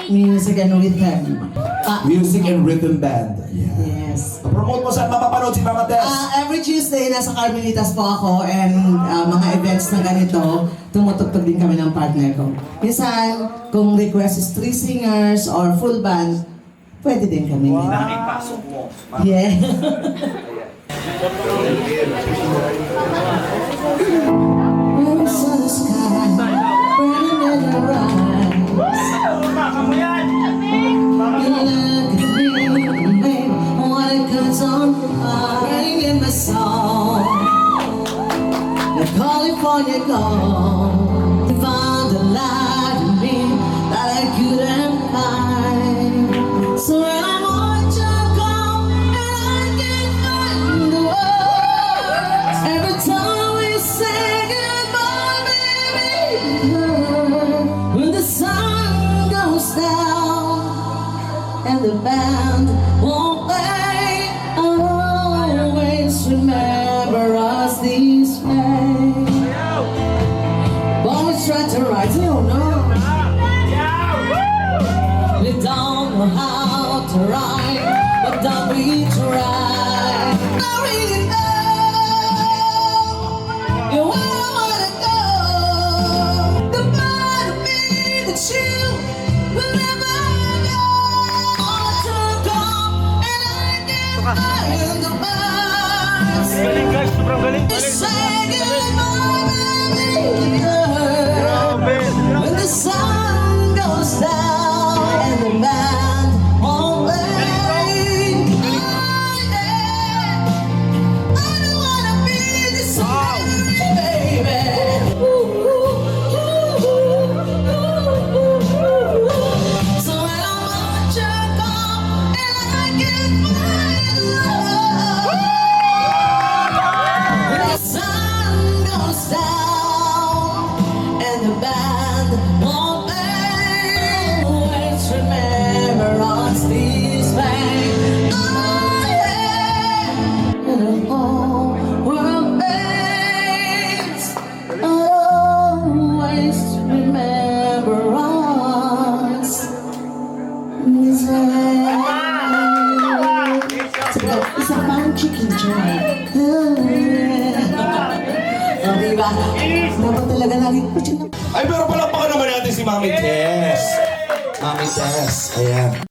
Music and Rhythm. Music and Rhythm Band. Yes. Promote mo saan mapapanood si Mama Tess? Every Tuesday, nasa Carmelitas po ako and mga events na ganito, tumutugtog din kami ng partner ko. Minsan, kung request is 3 singers or full band, pwede din kami. Nakipasok mo. Yeah. When the sun is sky, burning in your eyes, you look at me, babe, what a good song, burning in my soul. The California gold, you found a light in me that I couldn't hide. So when I want you to come and I can't find the words, every time we say goodbye, baby, when the sun goes down and the band won't play, I'll always remember us this way. Always try to write, you know. We don't know how to write, but don't we try? I really know you're where I wanna go. The part of me that you will never know. To come and I can find the words. Galing guys, sobrang galing. To say goodbye, baby girl. When the sun goes down and the band won't play, I don't wanna be this way, baby. So when I want you to come and I can find love, when the sun goes down and the band won't play, always remember us this way. Oh yeah, and the whole world fades, always remember us this way. It's a fun chicken joy. O, diba? Dapat talaga lagi ko siya. Ay, pero palakpakan naman natin si Mami Tess. Mami Tess. Ayan.